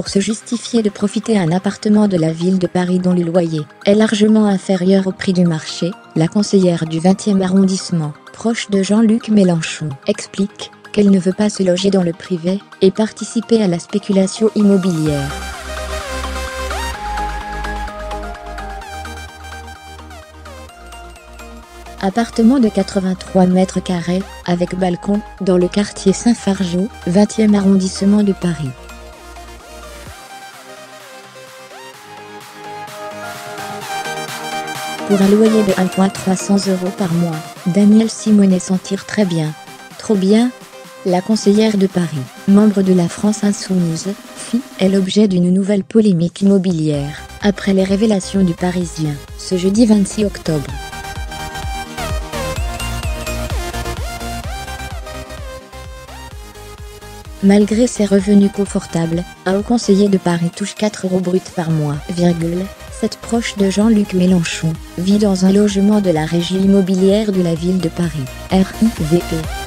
pour se justifier de profiter un appartement de la ville de Paris dont le loyer est largement inférieur au prix du marché, la conseillère du 20e arrondissement, proche de Jean-Luc Mélenchon, explique qu'elle ne veut pas se loger dans le privé et participer à la spéculation immobilière. Appartement de 83 mètres carrés, avec balcon, dans le quartier Saint-Fargeau, 20e arrondissement de Paris. Pour un loyer de 1,300 € par mois, Danielle Simonet s'en tire très bien. Trop bien? La conseillère de Paris, membre de la France Insoumise, est l'objet d'une nouvelle polémique immobilière, après les révélations du Parisien, ce jeudi 26 octobre. Malgré ses revenus confortables, un haut conseiller de Paris touche 4 € bruts par mois, cette proche de Jean-Luc Mélenchon, vit dans un logement de la régie immobilière de la ville de Paris, RIVE,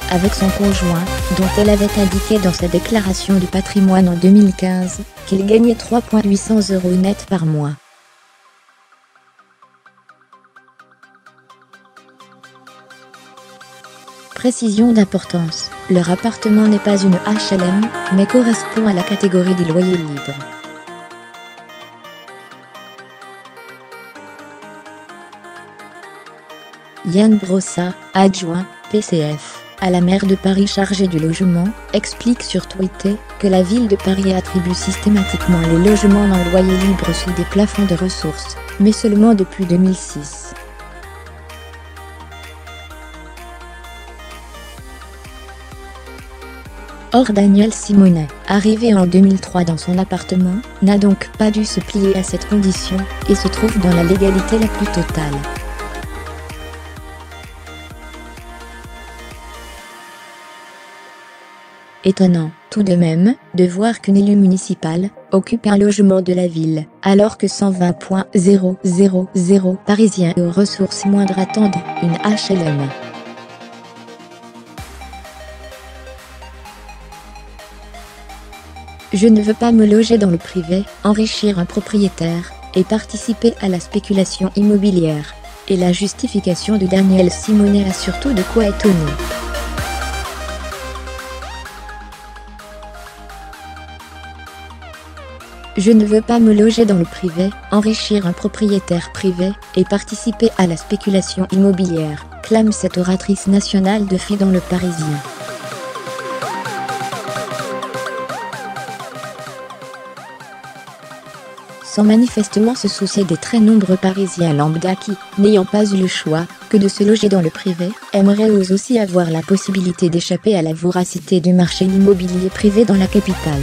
avec son conjoint, dont elle avait indiqué dans sa déclaration de patrimoine en 2015, qu'il gagnait 3,800 € net par mois. Précision d'importance, leur appartement n'est pas une HLM, mais correspond à la catégorie des loyers libres. Yann Brossat, adjoint, PCF, à la maire de Paris chargé du logement, explique sur Twitter que la ville de Paris attribue systématiquement les logements non loyers libres sous des plafonds de ressources, mais seulement depuis 2006. Or Danielle Simonet, arrivée en 2003 dans son appartement, n'a donc pas dû se plier à cette condition, et se trouve dans la légalité la plus totale. Étonnant, tout de même, de voir qu'une élue municipale occupe un logement de la ville, alors que 120,000 Parisiens aux ressources moindres attendent une HLM. Je ne veux pas me loger dans le privé, enrichir un propriétaire, et participer à la spéculation immobilière. Et la justification de Danielle Simonet a surtout de quoi étonner. Je ne veux pas me loger dans le privé, enrichir un propriétaire privé, et participer à la spéculation immobilière, clame cette oratrice nationale de filles dans Le Parisien. Sans manifestement se soucier des très nombreux Parisiens lambda qui, n'ayant pas eu le choix que de se loger dans le privé, aimeraient eux aussi avoir la possibilité d'échapper à la voracité du marché immobilier privé dans la capitale.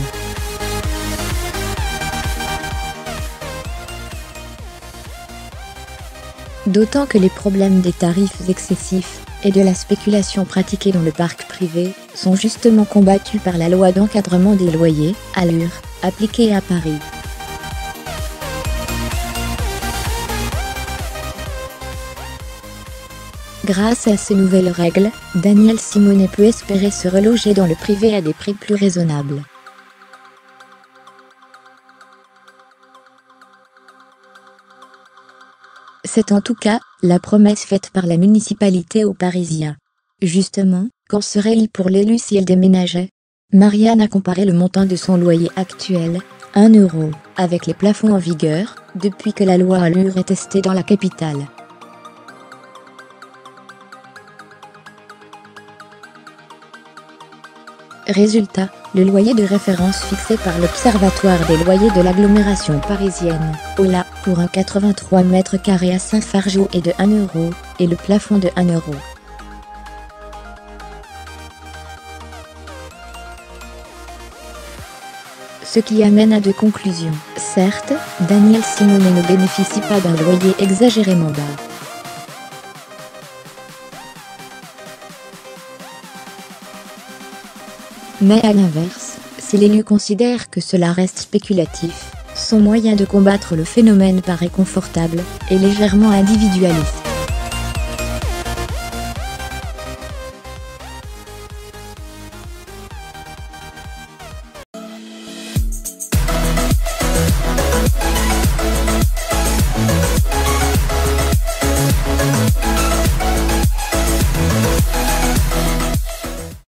D'autant que les problèmes des tarifs excessifs et de la spéculation pratiquée dans le parc privé sont justement combattus par la loi d'encadrement des loyers, ALUR, appliquée à Paris. Grâce à ces nouvelles règles, Danielle Simonet peut espérer se reloger dans le privé à des prix plus raisonnables. C'est en tout cas la promesse faite par la municipalité aux Parisiens. Justement, qu'en serait-il pour l'élu si elle déménageait? Marianne a comparé le montant de son loyer actuel, 1 €, avec les plafonds en vigueur, depuis que la loi ALUR est testée dans la capitale. Résultat, le loyer de référence fixé par l'Observatoire des loyers de l'agglomération parisienne, OLA, pour un 83 mètres carrés à Saint-Fargeau est de 1 €, et le plafond de 1 €. Ce qui amène à deux conclusions. Certes, Danielle Simonet ne bénéficie pas d'un loyer exagérément bas. Mais à l'inverse, si l'élu considère que cela reste spéculatif, son moyen de combattre le phénomène paraît confortable et légèrement individualiste.